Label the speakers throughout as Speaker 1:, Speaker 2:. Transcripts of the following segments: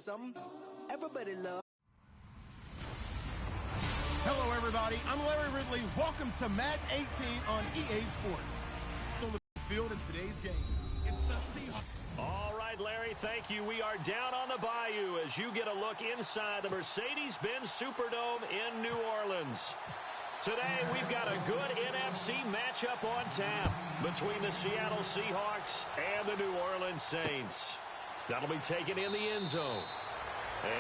Speaker 1: something everybody loves.
Speaker 2: Hello, everybody. I'm Larry Ridley. Welcome to Madden 18 on EA Sports. On the field in today's game, it's the Seahawks.
Speaker 3: All right, Larry, thank you. We are down on the bayou as you get a look inside the Mercedes-Benz Superdome in New Orleans. Today, we've got a good NFC matchup on tap between the Seattle Seahawks and the New Orleans Saints. That'll be taken in the end zone.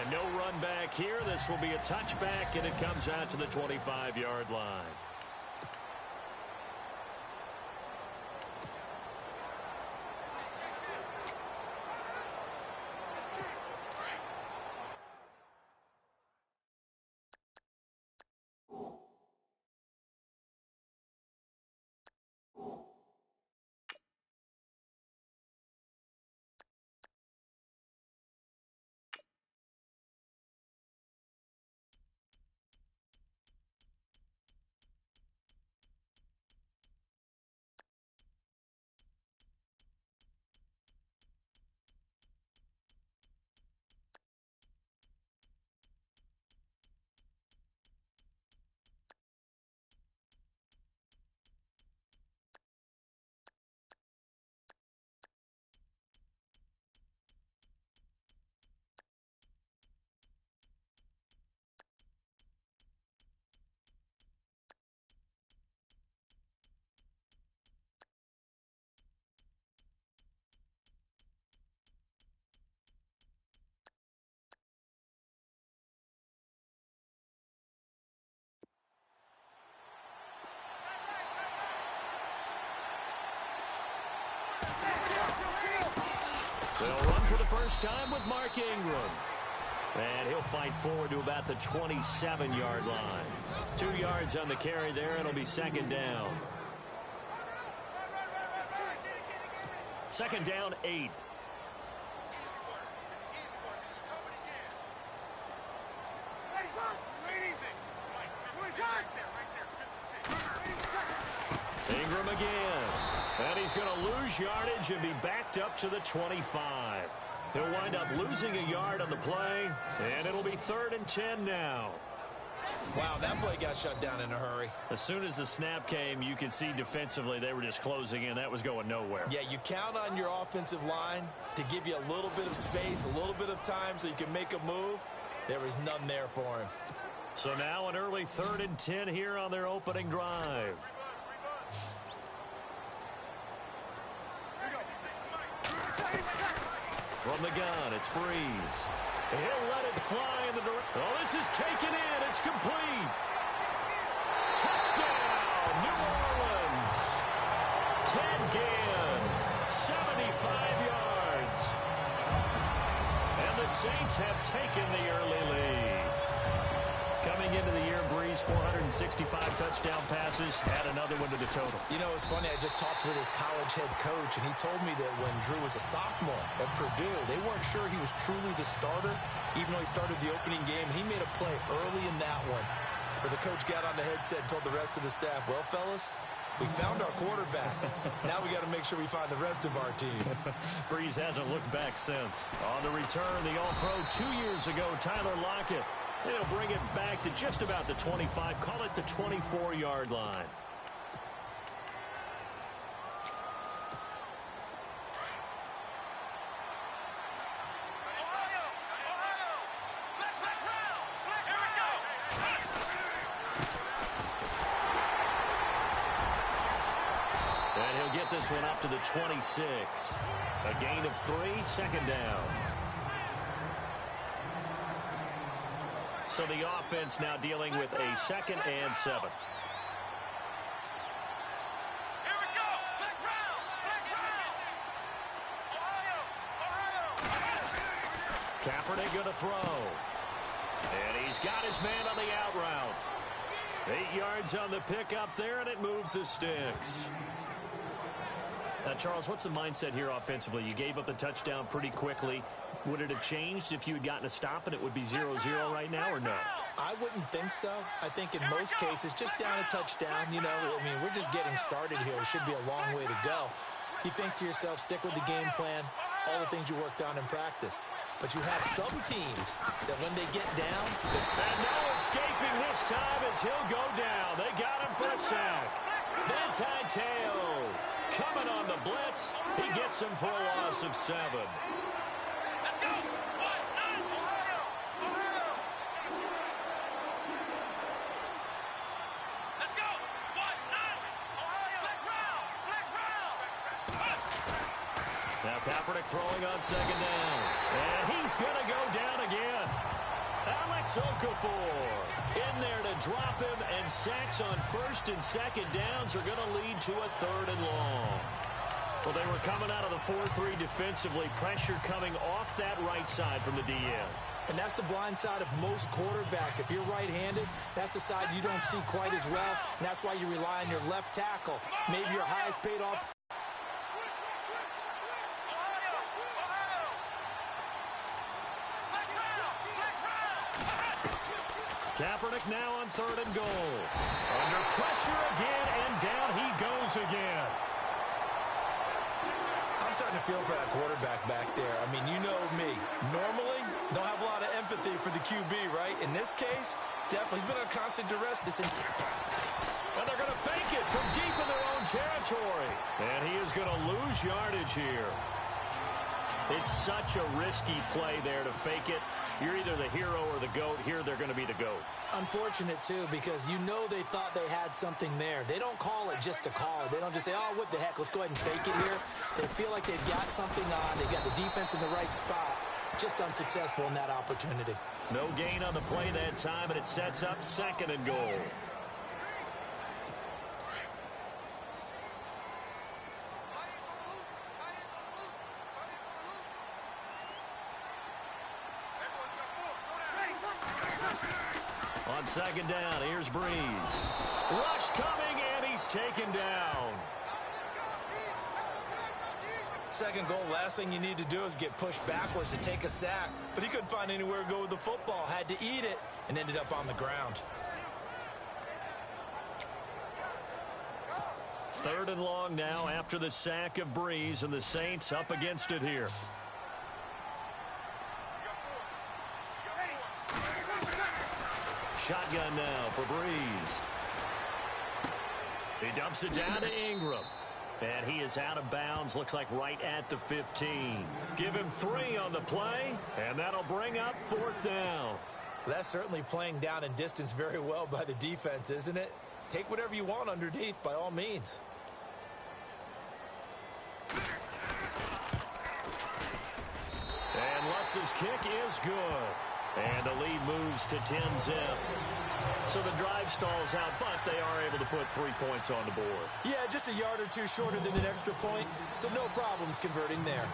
Speaker 3: And no run back here. This will be a touchback, and it comes out to the 25-yard line. They'll run for the first time with Mark Ingram. And he'll fight forward to about the 27-yard line. 2 yards on the carry there, and it'll be second down. Second down, 8. Ingram again. And he's going to lose yardage and be backed up to the 25. He'll wind up losing a yard on the play, and it'll be 3rd and 10 now.
Speaker 4: Wow, that play got shut down in a hurry.
Speaker 3: As soon as the snap came, you could see defensively they were just closing in. That was going nowhere.
Speaker 4: Yeah, you count on your offensive line to give you a little bit of space, a little bit of time so you can make a move. There was none there for him.
Speaker 3: So now an early 3rd and 10 here on their opening drive. From the gun, it's Breeze. He'll let it fly in the direction. Oh, this is taken in. It's complete. Touchdown, New Orleans. Ted Ginn, 75 yards. And the Saints have taken the early lead. Coming into the year, Breeze, 465 touchdown passes, add another one to the total.
Speaker 4: You know, it's funny, I just talked with his college head coach, and he told me that when Drew was a sophomore at Purdue, they weren't sure he was truly the starter, even though he started the opening game. He made a play early in that one, where the coach got on the headset and told the rest of the staff, well, fellas, we found our quarterback. Now we got to make sure we find the rest of our team.
Speaker 3: Breeze hasn't looked back since. On the return, the All-Pro 2 years ago, Tyler Lockett. They'll bring it back to just about the 25. Call it the 24-yard line. And he'll get this one up to the 26. A gain of 3, second down. So the offense now dealing with a 2nd and 7.
Speaker 5: Here we go. Black round. Ohio.
Speaker 3: Kaepernick going to throw. And he's got his man on the out route. 8 yards on the pickup there, and it moves the sticks. Now, Charles, what's the mindset here offensively? You gave up the touchdown pretty quickly. Would it have changed if you had gotten a stop and it would be 0-0 right now, or no?
Speaker 4: I wouldn't think so. I think in most cases, just down a touchdown, you know, I mean, we're just getting started here. It should be a long way to go. You think to yourself, stick with the game plan, all the things you worked on in practice. But you have some teams that when they get down...
Speaker 3: And no escaping this time as he'll go down. They got him for a sack. Teo coming on the blitz. He gets him for a loss of 7.
Speaker 5: Let's go. 1-9, Ohio. Let's go. 1-9, Ohio. Flex round.
Speaker 3: Now Kaepernick throwing on 2nd down. And he's going to go down again. Alex Okafor in there to drop him, and sacks on 1st and 2nd downs are going to lead to a 3rd and long. Well, they were coming out of the 4-3 defensively. Pressure coming off that right side from the DN.
Speaker 4: And that's the blind side of most quarterbacks. If you're right-handed, that's the side you don't see quite as well, and that's why you rely on your left tackle. Maybe your highest paid off.
Speaker 3: Kaepernick now on 3rd and goal. Under pressure again, and down he goes again.
Speaker 4: I'm starting to feel for that quarterback back there. I mean, you know me. Normally, don't have a lot of empathy for the QB, right? In this case, definitely. He's been under constant duress this entire time.
Speaker 3: And they're going to fake it from deep in their own territory. And he is going to lose yardage here. It's such a risky play there to fake it. You're either the hero or the GOAT. Here, they're going to be the GOAT.
Speaker 4: Unfortunate, too, because you know they thought they had something there. They don't call it just to call it. They don't just say, oh, what the heck, let's go ahead and fake it here. They feel like they've got something on. They got the defense in the right spot. Just unsuccessful in that opportunity.
Speaker 3: No gain on the play that time, and it sets up 2nd and goal. On 2nd down, here's Breeze. Rush coming, and he's taken down.
Speaker 4: 2nd goal, last thing you need to do is get pushed backwards to take a sack. But he couldn't find anywhere to go with the football. Had to eat it and ended up on the ground.
Speaker 3: 3rd and long now after the sack of Breeze, and the Saints up against it here. Shotgun now for Breeze. He dumps it down to Ingram. And he is out of bounds, looks like right at the 15. Give him 3 on the play, and that'll bring up 4th down.
Speaker 4: That's certainly playing down in distance very well by the defense, isn't it? Take whatever you want underneath, by all means.
Speaker 3: And Lutz's kick is good. And the lead moves to 10-zip. So the drive stalls out, but they are able to put 3 points on the board.
Speaker 4: Yeah, just a yard or two shorter than an extra point, so no problems converting there.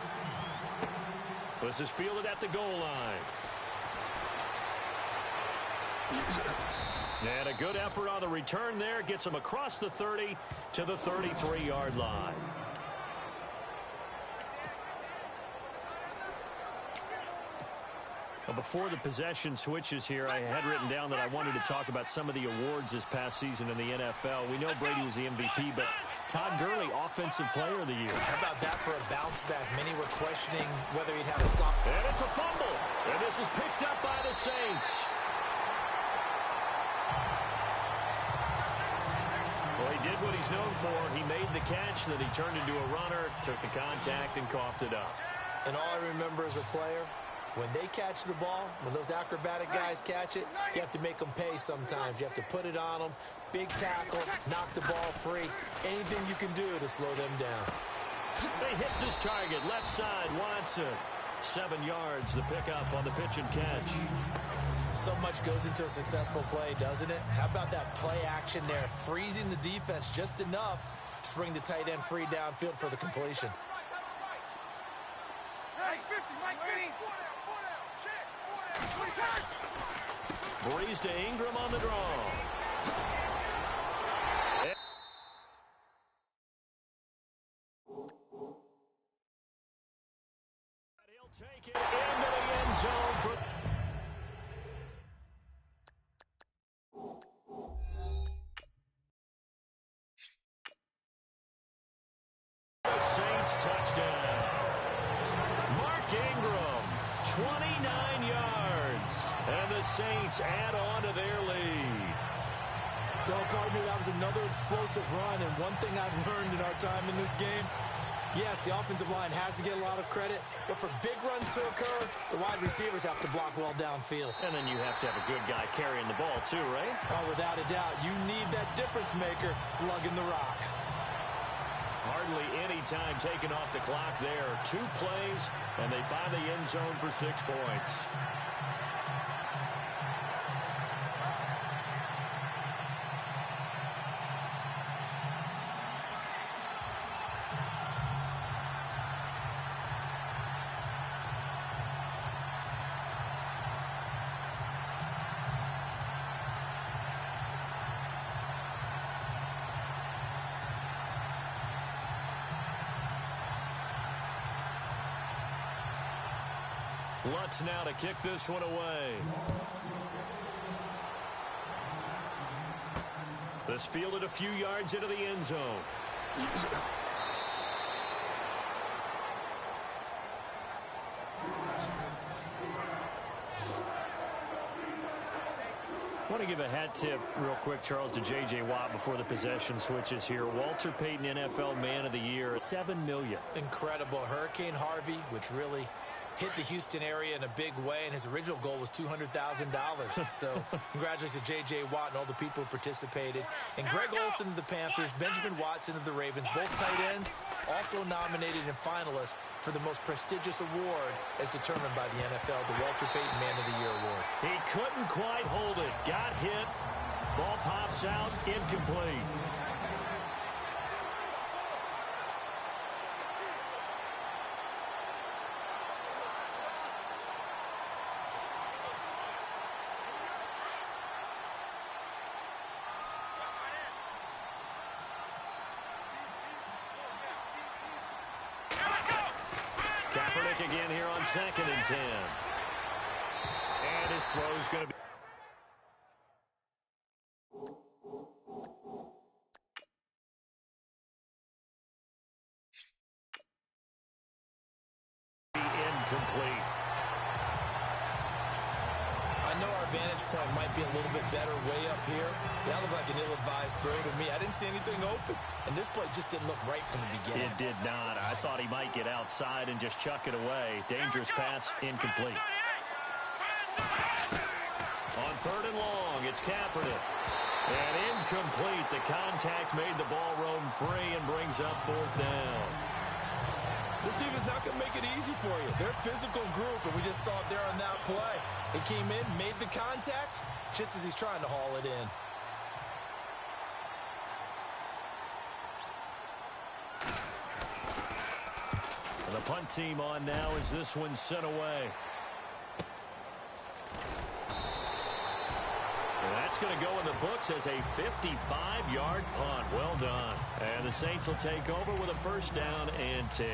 Speaker 3: This is fielded at the goal line. And a good effort on the return there. Gets him across the 30 to the 33-yard line. Well, before the possession switches here, I had written down that I wanted to talk about some of the awards this past season in the NFL. We know Brady was the MVP, but Todd Gurley, Offensive Player of the Year.
Speaker 4: How about that for a bounce back? Many were questioning whether he'd have a soft...
Speaker 3: And it's a fumble. And this is picked up by the Saints. Well, he did what he's known for. He made the catch, then he turned into a runner, took the contact, and coughed it up.
Speaker 4: And all I remember as a player, when they catch the ball, when those acrobatic guys catch it, you have to make them pay sometimes. You have to put it on them, big tackle, knock the ball free. Anything you can do to slow them down.
Speaker 3: He hits his target, left side, Watson. 7 yards, the pickup on the pitch and catch.
Speaker 4: So much goes into a successful play, doesn't it? How about that play action there, freezing the defense just enough to bring the tight end free downfield for the completion.
Speaker 3: Breeze to Ingram on the draw. He'll take it into the end zone for... The Saints touchdown. Mark Ingram, 20 And the Saints add on to their lead.
Speaker 4: Well, partner, that was another explosive run, and one thing I've learned in our time in this game, yes, the offensive line has to get a lot of credit, but for big runs to occur, the wide receivers have to block well downfield.
Speaker 3: And then you have to have a good guy carrying the ball too, right?
Speaker 4: Oh, without a doubt, you need that difference maker lugging the rock.
Speaker 3: Hardly any time taken off the clock there. 2 plays, and they find the end zone for 6 points. Lutz now to kick this one away. This fielded a few yards into the end zone. I want to give a hat tip real quick, Charles, to J.J. Watt before the possession switches here. Walter Payton, NFL Man of the Year, $7 million.
Speaker 4: Incredible. Hurricane Harvey, which really hit the Houston area in a big way, and his original goal was $200,000. So congratulations to J.J. Watt and all the people who participated. And Greg Olsen of the Panthers, Benjamin Watson of the Ravens, both tight ends, also nominated and finalists for the most prestigious award as determined by the NFL, the Walter Payton Man of the Year Award.
Speaker 3: He couldn't quite hold it. Got hit. Ball pops out. Incomplete. Again here on 2nd and 10. And his throw's going to be incomplete.
Speaker 4: I know our vantage point might be a little bit better way up here. That looked like an ill-advised throw to me. I didn't see anything open. And this play just didn't look right from the beginning.
Speaker 3: It did not. I thought he might get outside and just chuck it away. Dangerous pass, incomplete. On 3rd and long, it's Kaepernick. And incomplete. The contact made the ball roam free and brings up 4th down.
Speaker 4: This team is not going to make it easy for you. They're a physical group, and we just saw it there on that play. He came in, made the contact, just as he's trying to haul it in.
Speaker 3: And the punt team on now as this one's sent away. And that's going to go in the books as a 55-yard punt. Well done. And the Saints will take over with a 1st down and 10.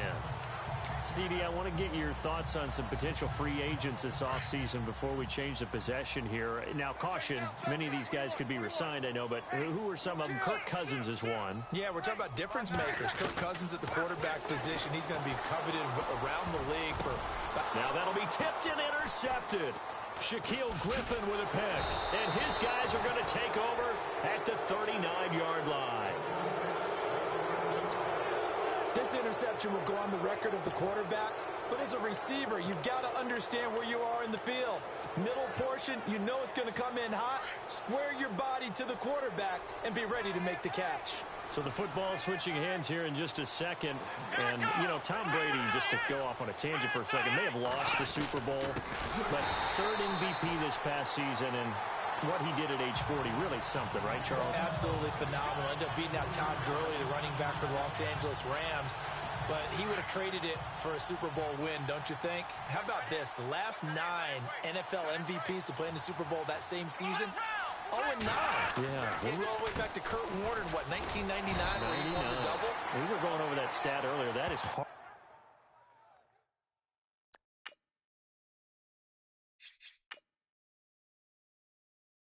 Speaker 3: CD, I want to get your thoughts on some potential free agents this offseason before we change the possession here. Now, caution, many of these guys could be re-signed, I know, but who are some of them? Kirk Cousins is one.
Speaker 4: Yeah, we're talking about difference makers. Kirk Cousins at the quarterback position. He's going to be coveted around the league for...
Speaker 3: Now that'll be tipped and intercepted. Shaquille Griffin with a pick. And his guys are going to take over at the 39-yard line.
Speaker 4: This interception will go on the record of the quarterback, but as a receiver, you've got to understand where you are in the field. Middle portion, you know it's going to come in hot. Square your body to the quarterback and be ready to make the catch.
Speaker 3: So the football switching hands here in just a second. And, you know, Tom Brady, just to go off on a tangent for a second, may have lost the Super Bowl, but 3rd MVP this past season, and what he did at age 40, really something, right, Charles?
Speaker 4: Absolutely phenomenal. Ended up beating out Todd Gurley, the running back for the Los Angeles Rams. But he would have traded it for a Super Bowl win, don't you think? How about this? The last 9 NFL MVPs to play in the Super Bowl that same season, 0-9.
Speaker 3: Yeah.
Speaker 4: They go all the way back to Kurt Warner in, what, 1999, where he won the double?
Speaker 3: We were going over that stat earlier. That is hard.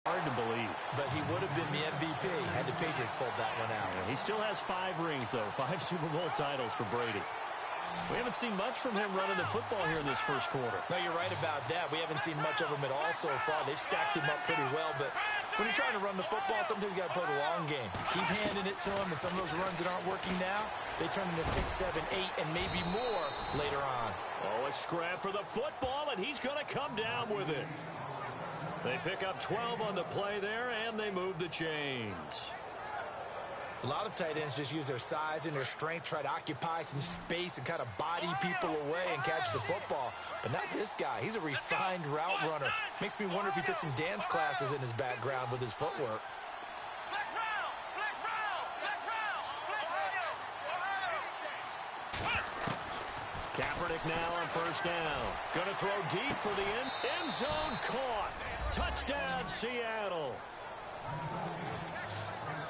Speaker 3: Hard to believe.
Speaker 4: But he would have been the MVP had the Patriots pulled that one out.
Speaker 3: Yeah, he still has 5 rings, though. 5 Super Bowl titles for Brady. We haven't seen much from him running the football here in this first quarter.
Speaker 4: No, you're right about that. We haven't seen much of him at all so far. They've stacked him up pretty well, but when you're trying to run the football, sometimes you got to play the long game. Keep handing it to him, and some of those runs that aren't working now, they turn into 6, 7, 8, and maybe more later on.
Speaker 3: Oh, a scrap for the football, and he's going to come down with it. They pick up 12 on the play there, and they move the chains.
Speaker 4: A lot of tight ends just use their size and their strength, try to occupy some space and kind of body people away and catch the football. But not this guy. He's a refined route runner. Makes me wonder if he took some dance classes in his background with his footwork.
Speaker 3: Kaepernick now on first down. Going to throw deep for the end zone. Caught. Touchdown, Seattle.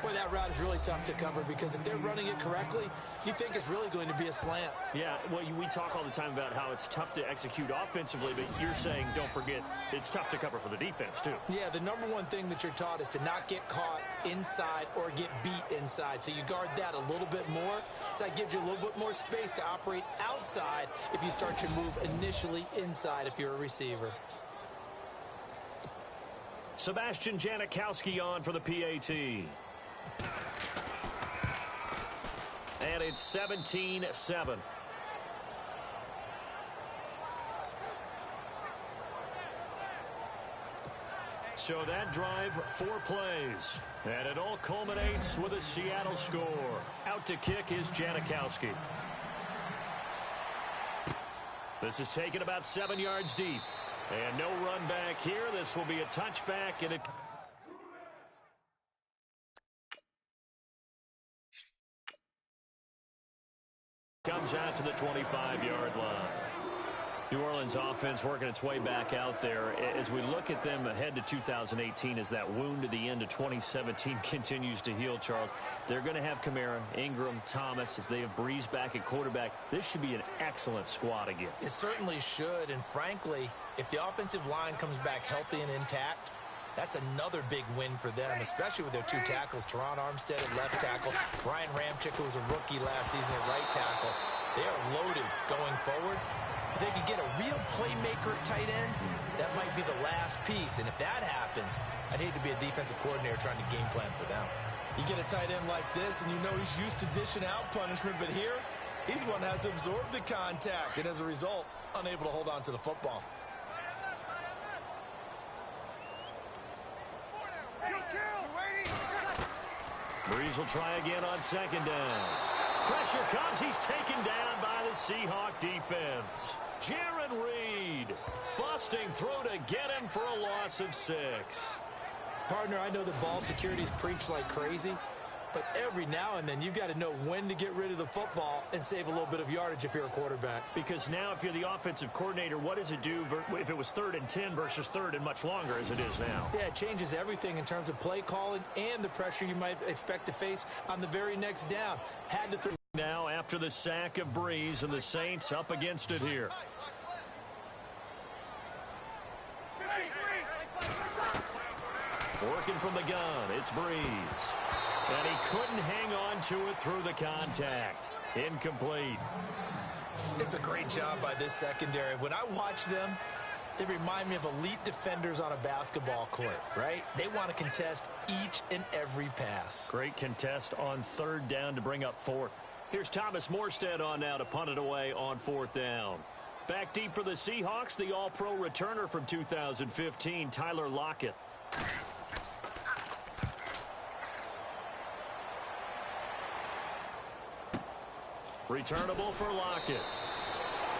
Speaker 4: Boy, that route is really tough to cover because if they're running it correctly, you think it's really going to be a slant.
Speaker 3: Yeah, well, we talk all the time about how it's tough to execute offensively, but you're saying, don't forget, it's tough to cover for the defense, too.
Speaker 4: Yeah, the number one thing that you're taught is to not get caught inside or get beat inside. So you guard that a little bit more. So that gives you a little bit more space to operate outside if you start your move initially inside if you're a receiver.
Speaker 3: Sebastian Janikowski on for the PAT. And it's 17-7. So that drive, 4 plays. And it all culminates with a Seattle score. Out to kick is Janikowski. This is taken about 7 yards deep. And no run back here. This will be a touchback, and it comes out to the 25-yard line. New Orleans offense working its way back out there. As we look at them ahead to 2018, as that wound at the end of 2017 continues to heal, Charles, they're going to have Kamara, Ingram, Thomas. If they have Breeze back at quarterback, this should be an excellent squad again.
Speaker 4: It certainly should, and frankly, if the offensive line comes back healthy and intact, that's another big win for them, especially with their 2 tackles, Teron Armstead at left tackle, Ryan Ramczyk, who was a rookie last season at right tackle. They are loaded going forward. If they could get a real playmaker at tight end, that might be the last piece. And if that happens, I'd hate to be a defensive coordinator trying to game plan for them. You get a tight end like this, and you know he's used to dishing out punishment, but here, he's the one that has to absorb the contact, and as a result, unable to hold on to the football.
Speaker 3: Breeze will try again on second down. Pressure comes. He's taken down by the Seahawk defense. Jaron Reed busting through to get him for a loss of 6.
Speaker 4: Partner, I know that ball security's preached like crazy, but every now and then you've got to know when to get rid of the football and save a little bit of yardage if you're a quarterback.
Speaker 3: Because now if you're the offensive coordinator, what does it do if it was 3rd and 10 versus 3rd and much longer as it is now?
Speaker 4: Yeah, it changes everything in terms of play calling and the pressure you might expect to face on the very next down. Had to throw.
Speaker 3: Now after the sack of Breeze, and the Saints up against it here. Working from the gun, it's Breeze. And he couldn't hang on to it through the contact. Incomplete.
Speaker 4: It's a great job by this secondary. When I watch them, they remind me of elite defenders on a basketball court, right? They want to contest each and every pass.
Speaker 3: Great contest on 3rd down to bring up 4th. Here's Thomas Morstead on now to punt it away on 4th down. Back deep for the Seahawks, the all-pro returner from 2015, Tyler Lockett. Returnable for Lockett.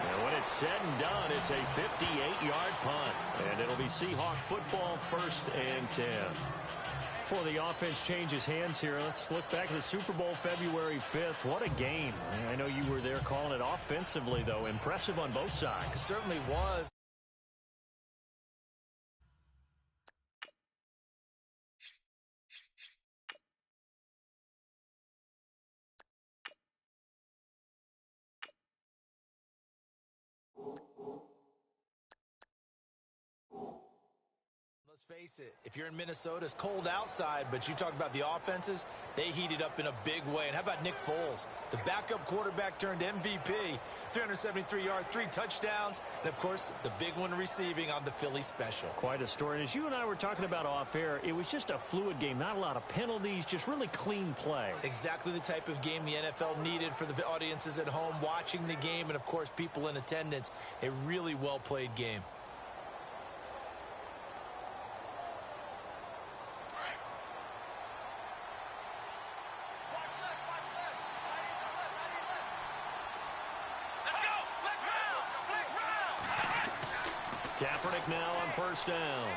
Speaker 3: And when it's said and done, it's a 58-yard punt. And it'll be Seahawk football, 1st and 10. Before the offense changes hands here, let's look back at the Super Bowl February 5th. What a game. I know you were there calling it offensively, though. Impressive on both sides.
Speaker 4: It certainly was. Let's face it, if you're in Minnesota, it's cold outside, but you talk about the offenses, they heated up in a big way. And how about Nick Foles, the backup quarterback turned MVP, 373 yards, 3 touchdowns, and, of course, the big one receiving on the Philly special.
Speaker 3: Quite a story. And as you and I were talking about off air, it was just a fluid game, not a lot of penalties, just really clean play.
Speaker 4: Exactly the type of game the NFL needed for the audiences at home watching the game and, of course, people in attendance. A really well-played game.
Speaker 3: Kaepernick now on first down.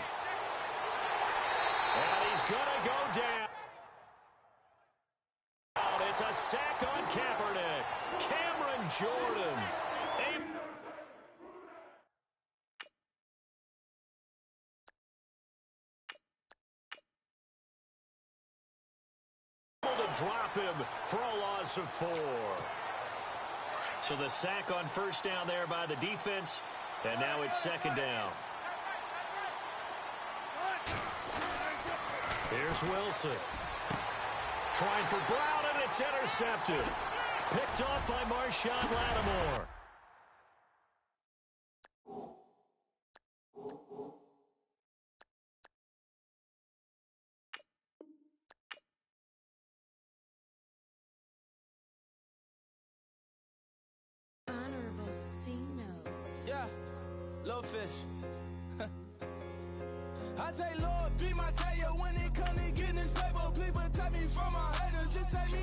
Speaker 3: And he's going to go down. It's a sack on Kaepernick. Cameron Jordan. Able to drop him for a loss of 4. So the sack on first down there by the defense. And now it's second down. Here's Wilson. Trying for Brown, and it's intercepted. Picked off by Marshawn Lattimore.
Speaker 6: Honorable C note.
Speaker 1: Yeah, low fish. I say, Lord, be my savior when it comes to getting this paper. Please protect me from my haters. Just take me